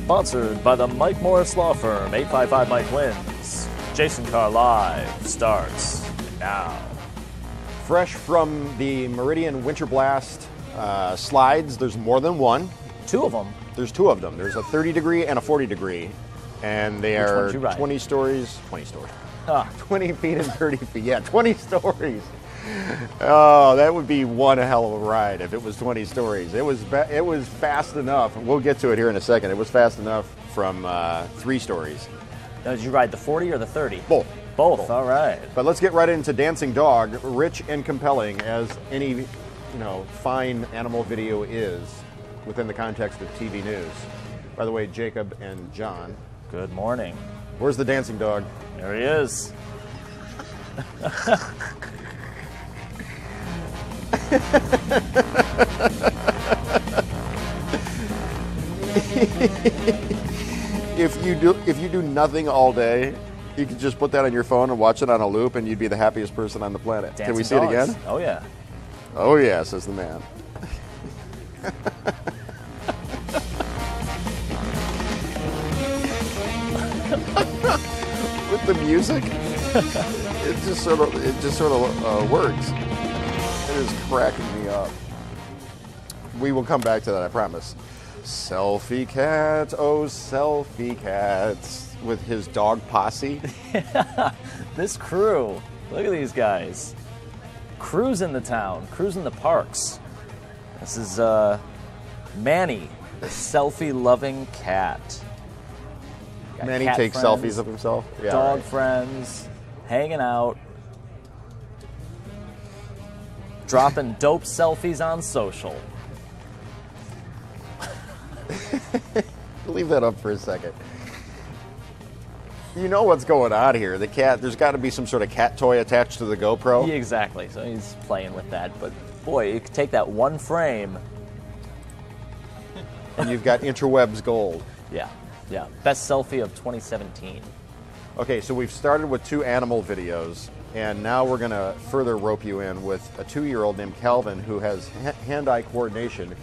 Sponsored by the Mike Morris Law Firm. 855 Mike wins. Jason Carr Live starts now. Fresh from the Meridian Winter Blast slides, there's more than one. Two of them. There's two of them. There's a 30 degree and a 40 degree. And they are 20 stories. 20 stories. 20 feet and 30 feet. Yeah, 20 stories. Oh, that would be one hell of a ride if it was 20 stories. It was fast enough. We'll get to it here in a second. It was fast enough from 3 stories. Now, did you ride the 40 or the 30? Both. Both. All right. But let's get right into Dancing Dog, rich and compelling as any, fine animal video is within the context of TV news. By the way, Jacob and John. Good morning. Where's the Dancing Dog? There he is. If you do nothing all day, you could just put that on your phone and watch it on a loop, and you'd be the happiest person on the planet. Dancing Can we see dogs. it again? Oh yeah. Oh yeah, says the man. With the music, it just sort of works. It is cracking me up. We will come back to that, I promise. Selfie Cats, oh Selfie Cats, with his dog posse. This crew, look at these guys. Cruising the town, cruising the parks. This is Manny, the selfie-loving cat. Manny takes selfies of himself. Yeah, dog friends, hanging out, dropping dope selfies on social. Leave that up for a second. You know what's going on here. The cat, there's got to be some sort of cat toy attached to the GoPro. Yeah, exactly. So he's playing with that. But boy, you could take that one frame. And you've got interwebs gold. Yeah, yeah. Best selfie of 2017. Okay, so we've started with 2 animal videos, and now we're going to further rope you in with a 2-year-old named Kelvin who has hand-eye coordination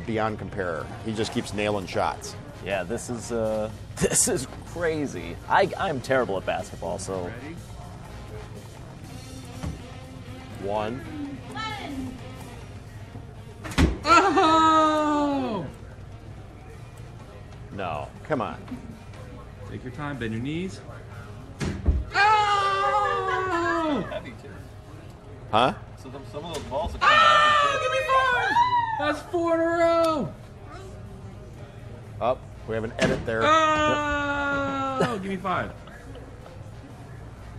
beyond compare. He just keeps nailing shots. Yeah, this is crazy. I'm terrible at basketball, so. Ready? 1. Oh! No, come on. Take your time, bend your knees. Oh! Heavy too. Huh? So some of those balls are kind of heavy Oh, give me 4! That's 4 in a row. Up. We have an edit there. Oh! Give me 5.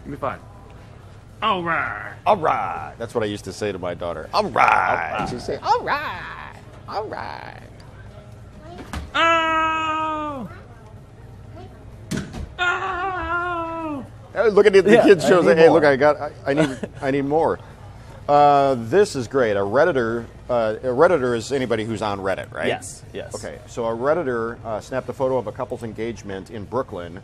Give me 5. All right. All right. That's what I used to say to my daughter. All right. She'd say, all right. All right. Oh! Oh! Look at the kids shows. I need Hey, more. look, I need more. This is great. A Redditor is anybody who's on Reddit, right? Yes, yes. Okay, so a Redditor snapped a photo of a couple's engagement in Brooklyn.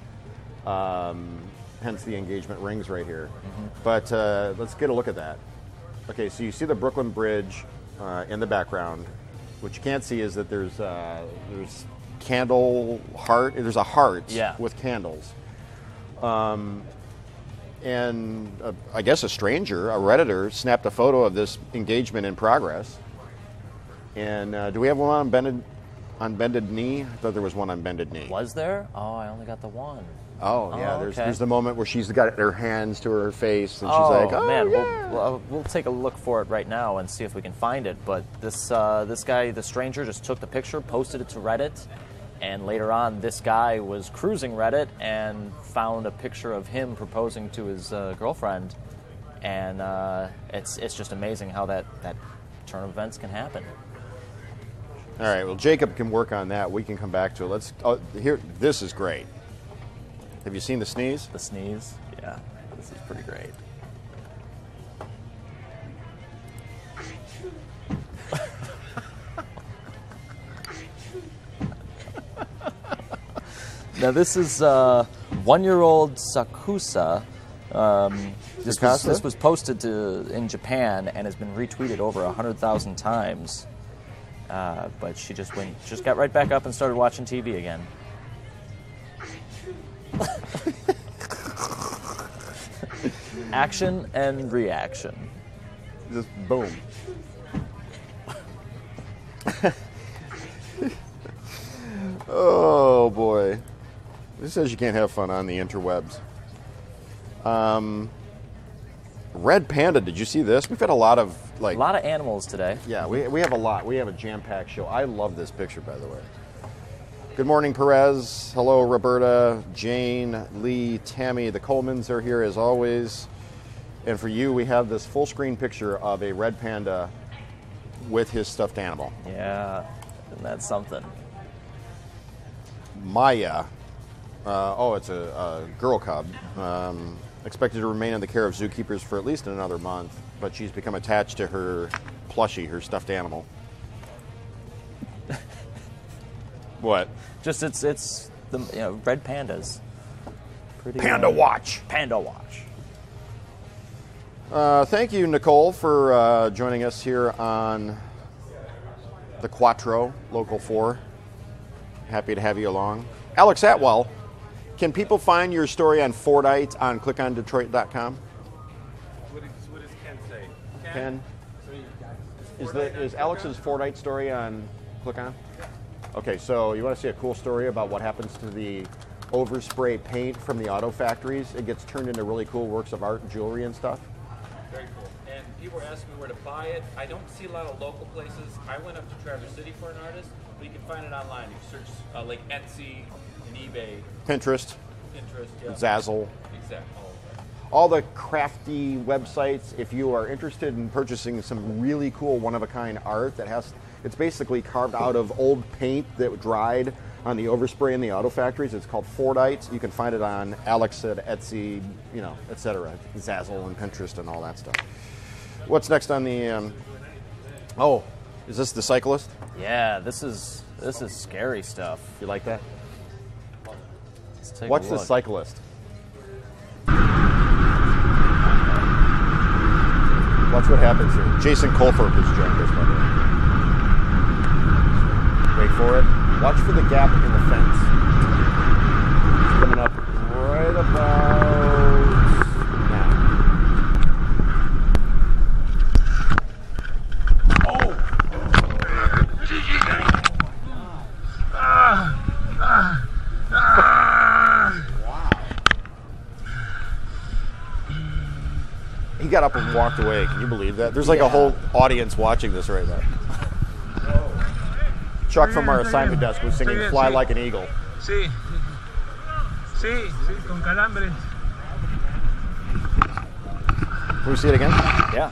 Hence the engagement rings right here. Mm-hmm. But let's get a look at that. Okay, so you see the Brooklyn Bridge in the background. What you can't see is that there's candle heart. There's a heart with candles. And I guess a stranger, a Redditor, snapped a photo of this engagement in progress. And do we have one on bended knee? I thought there was one on bended knee. Was there? Oh, I only got the one. Oh, yeah. okay. There's the moment where she's got her hands to her face, and she's Oh, like, "Oh man, yeah." we'll take a look for it right now and see if we can find it. But this guy, the stranger, just took the picture, posted it to Reddit, and later on, this guy was cruising Reddit and found a picture of him proposing to his girlfriend, and it's just amazing how that turn of events can happen. All right. Well, Jacob can work on that. We can come back to it. Here. This is great. Have you seen the sneeze? The sneeze, yeah, this is pretty great. Now this is 1-year-old Sakusa. This was posted in Japan and has been retweeted over 100,000 times. but she just got right back up and started watching TV again. Action and reaction. Just boom. Oh boy. This says you can't have fun on the interwebs. Red Panda, did you see this? We've had a lot of animals today. Yeah, we have a lot. We have a jam-packed show. I love this picture, by the way. Good morning, Perez. Hello, Roberta, Jane, Lee, Tammy. The Colemans are here as always. And for you, we have this full-screen picture of a red panda with his stuffed animal. Yeah, and that's something. Maya. It's a girl cub. Expected to remain in the care of zookeepers for at least another month, but she's become attached to her plushie, her stuffed animal. What? Just it's the red pandas. Pretty Panda watch. Panda watch. Thank you, Nicole, for joining us here on the Quattro Local 4. Happy to have you along. Alex Atwell, can people find your story on Fordite on clickondetroit.com? What does Ken say? Ken? Is Alex's Fordite story on Click On? Okay, so you want to see a cool story about what happens to the overspray paint from the auto factories? It gets turned into really cool works of art and jewelry and stuff. Very cool. And people were asking me where to buy it. I don't see a lot of local places. I went up to Traverse City for an artist, but you can find it online. You search like Etsy and eBay. Pinterest. Yeah. Zazzle. Exactly. All the crafty websites. If you are interested in purchasing some really cool one-of-a-kind art it's basically carved out of old paint that dried on the overspray in the auto factories. It's called Fordite. You can find it on Alex at Etsy, etc. Zazzle and Pinterest and all that stuff. What's next on the? Is this the Cyclist? Yeah, this is scary stuff. You like that? Let's take What's a the look. Cyclist? Watch what happens here. Jason Colthorpe has joined us, by the way. Wait for it. Watch for the gap in the fence. It's coming up right about now. He got up and walked away. Can you believe that? There's like a whole audience watching this right now. Chuck from our assignment desk was singing Fly Like an Eagle. Sí, con calambres. Can we see it again? Yeah,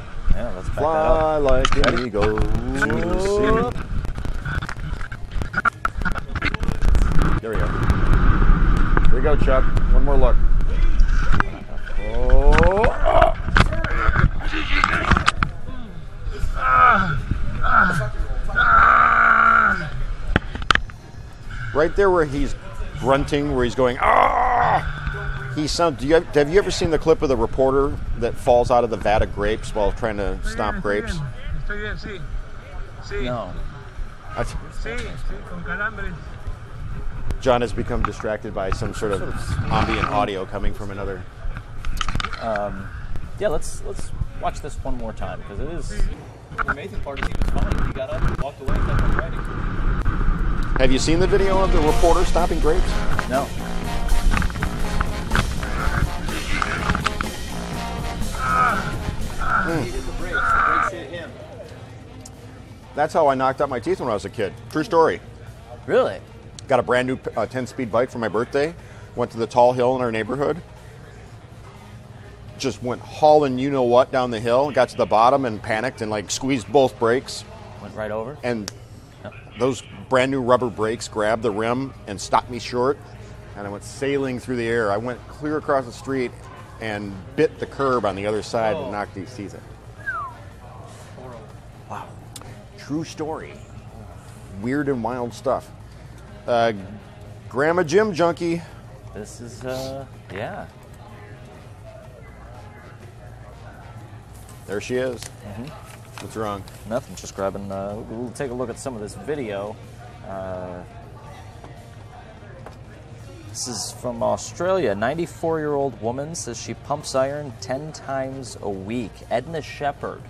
let's back Fly like an eagle. There we go. Here we go, Chuck. One more look. Right there where he's grunting, where he's going, he sounds. Have you ever seen the clip of the reporter that falls out of the vat of grapes while trying to stomp grapes? No. John has become distracted by some sort of ambient audio coming from another. Yeah, let's watch this one more time because it is. The amazing part is he was fine. He got up and walked away and kept on writing. Have you seen the video of the reporter stopping grapes? No. He did the brakes hit him. That's how I knocked out my teeth when I was a kid. True story. Really? Got a brand new 10-speed bike for my birthday. Went to the tall hill in our neighborhood. Just went hauling you-know-what down the hill. Got to the bottom and panicked and squeezed both brakes. Went right over? And those brand new rubber brakes grabbed the rim and stopped me short. And I went sailing through the air. I went clear across the street and bit the curb on the other side and knocked these teeth in. Wow. True story. Weird and wild stuff. Grandma Gym Junkie. This is, yeah. There she is. What's wrong? Nothing. Just grabbing. We'll take a look at some of this video. This is from Australia. 94-year-old woman says she pumps iron 10 times a week. Edna Shepherd.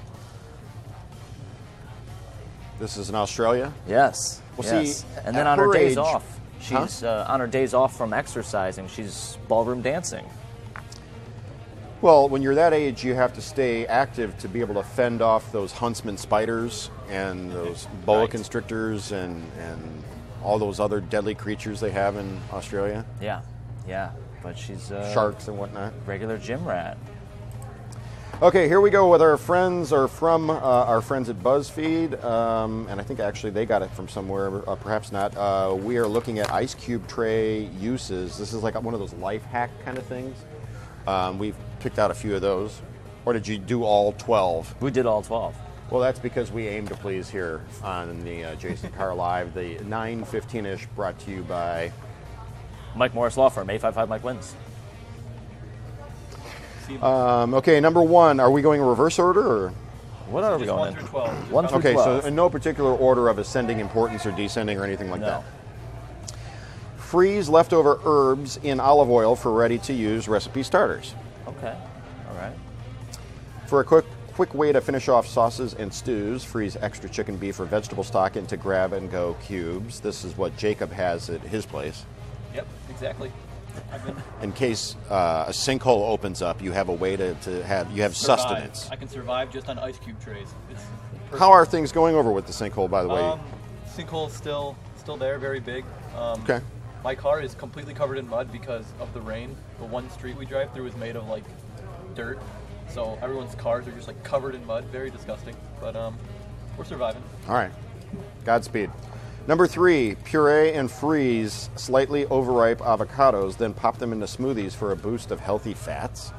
This is in Australia? Yes. Well, yes. see, and then at on her her days age- off, she's on her days off from exercising, she's ballroom dancing. Well, when you're that age, you have to stay active to be able to fend off those huntsman spiders and those boa Right. constrictors and all those other deadly creatures they have in Australia. Yeah, yeah. But she's Sharks and whatnot. regular gym rat. Okay, here we go with our friends, or from our friends at BuzzFeed, and I think actually they got it from somewhere, perhaps not. We are looking at ice cube tray uses. This is like one of those life hack kind of things. We've picked out a few of those. Or did you do all 12? We did all 12. Well, that's because we aim to please here on the Jason Carr Live. The 9:15-ish brought to you by... Mike Morris Law Firm, 855 Mike wins. Okay, number one. Are we going in reverse order? Or? What are we Just going 1 in? through 12. 1 through Okay, 12. so in no particular order of ascending importance or descending or anything like No. that. Freeze leftover herbs in olive oil for ready-to-use recipe starters. Okay, all right. For a quick way to finish off sauces and stews, freeze extra chicken, beef, or vegetable stock into grab-and-go cubes. This is what Jacob has at his place. Yep, exactly. I've been In case a sinkhole opens up, you have a way to have sustenance. I can survive just on ice cube trays. It's perfect. How are things going over with the sinkhole, by the way? Sinkhole's still there, very big. Okay. My car is completely covered in mud because of the rain. The one street we drive through is made of like dirt, so everyone's cars are just like covered in mud. Very disgusting, but we're surviving. All right. Godspeed. Number 3, puree and freeze slightly overripe avocados, then pop them into smoothies for a boost of healthy fats.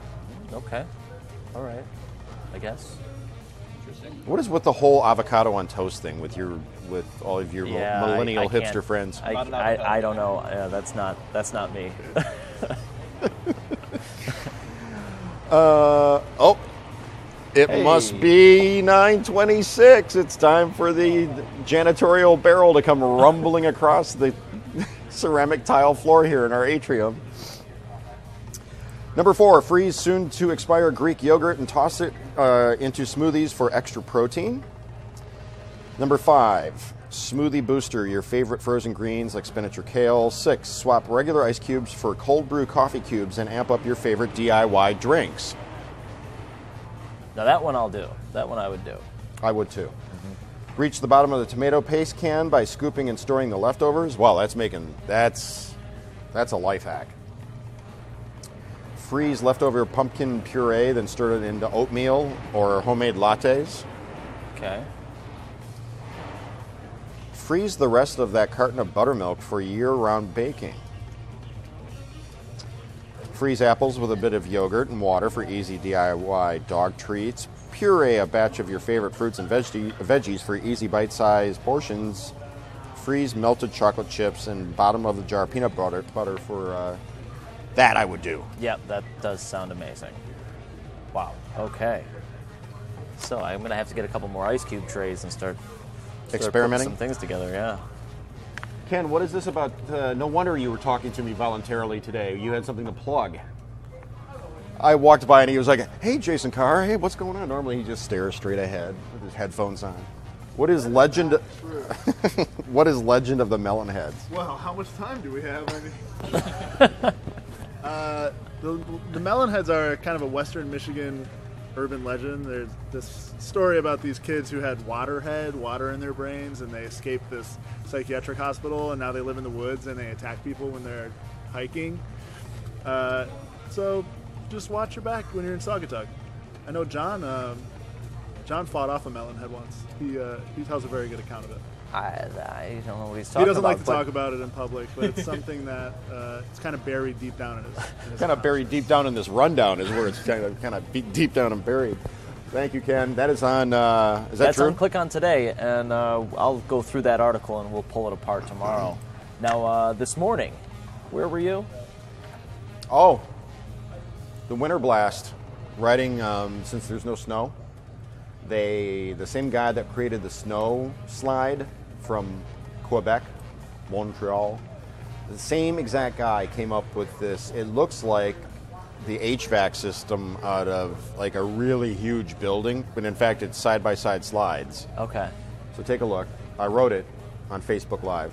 Okay, all right, I guess. Interesting. What is with the whole avocado on toast thing with all of your Yeah, millennial I can't- hipster friends? Not an avocado. I don't know. Yeah, that's not me. It Hey. must be 9:26. It's time for the janitorial barrel to come rumbling across the ceramic tile floor here in our atrium. Number 4, freeze soon to expire Greek yogurt and toss it into smoothies for extra protein. Number 5, smoothie booster your favorite frozen greens like spinach or kale. 6, swap regular ice cubes for cold brew coffee cubes and amp up your favorite DIY drinks. Now that one I'll do. That one I would do. I would too. Reach the bottom of the tomato paste can by scooping and storing the leftovers. Well, that's a life hack. Freeze leftover pumpkin puree, then stir it into oatmeal or homemade lattes. Okay. Freeze the rest of that carton of buttermilk for year-round baking. Freeze apples with a bit of yogurt and water for easy DIY dog treats. Puree a batch of your favorite fruits and veggies for easy bite-sized portions. Freeze melted chocolate chips and bottom of the jar peanut butter for that I would do. Yep, that does sound amazing. Wow. Okay. So I'm gonna have to get a couple more ice cube trays and start Experimenting? putting some things together. Yeah. Ken, what is this about? No wonder you were talking to me voluntarily today. You had something to plug. I walked by and he was like, "Hey, Jason Carr, hey, what's going on?" Normally he just stares straight ahead with his headphones on. What is legend? What is legend of the Melon Heads? Well, how much time do we have? The Melon Heads are kind of a Western Michigan urban legend. There's this story about these kids who had water in their brains, and they escaped this psychiatric hospital, and now they live in the woods and they attack people when they're hiking. So just watch your back when you're in Saugatuck. I know John fought off a melon head once. He tells a very good account of it. I don't know what he's talking about. He doesn't like to talk about it in public, but it's something that it's kind of buried deep down in his Kind of buried deep down in this rundown is where it's kind of deep down and buried. Thank you, Ken. That is on. Is that That's true? on Click On Today, and I'll go through that article and we'll pull it apart tomorrow. Now, this morning, where were you? Oh, the winter blast. Riding since there's no snow. the same guy that created the snow slide from Quebec, Montreal, the same exact guy came up with this. It looks like the HVAC system out of like a really huge building, but in fact it's side-by-side slides. Okay. So take a look. I wrote it on Facebook Live.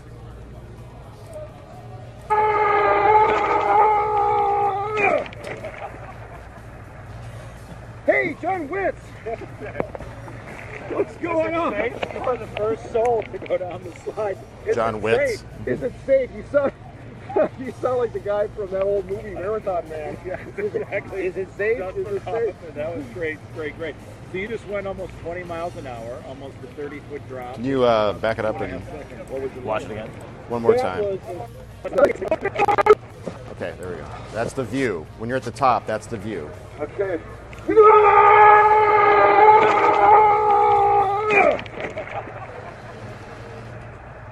Hey, John Witz! What's going on? You are the first soul to go down the slide. John Witz. Safe? Is it safe? You sound like the guy from that old movie, Marathon Man. Yeah, exactly. Is it safe? Is it safe? That was great. So you just went almost 20 miles an hour, almost a 30-foot drop. Can you back it up and watch it again? One more time. Okay, there we go. That's the view. When you're at the top, that's the view. Okay.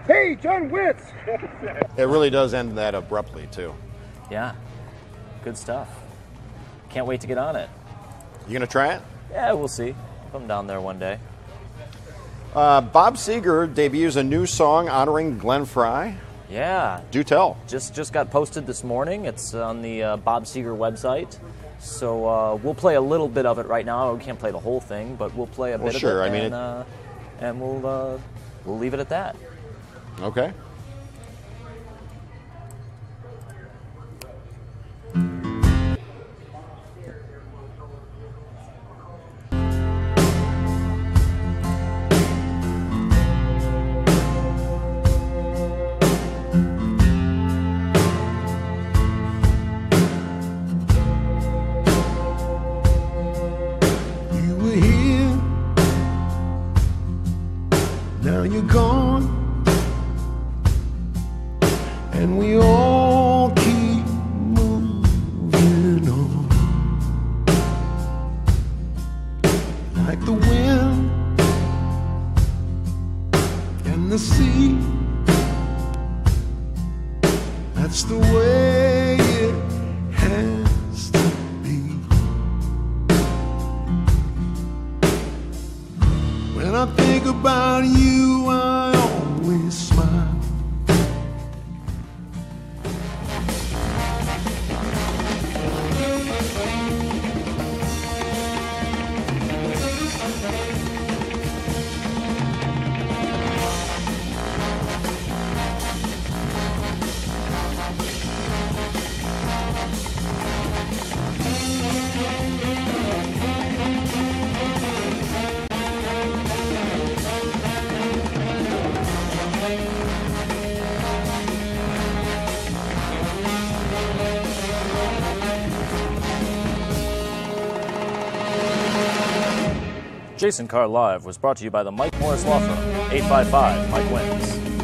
Hey, John Witz! It really does end that abruptly, too. Yeah. Good stuff. Can't wait to get on it. You gonna try it? Yeah, we'll see. Come down there one day. Bob Seger debuts a new song honoring Glenn Frey. Yeah. Do tell. Just got posted this morning. It's on the Bob Seger website. So we'll play a little bit of it right now. We can't play the whole thing, but we'll play a bit of it. And we'll leave it at that. Okay. You were here, now you're gone. And we all keep moving on, like the wind and the sea. That's the way it has to be. When I think about you, I always smile. Jason Carr Live was brought to you by the Mike Morris Law Firm. 855 Mike Wins.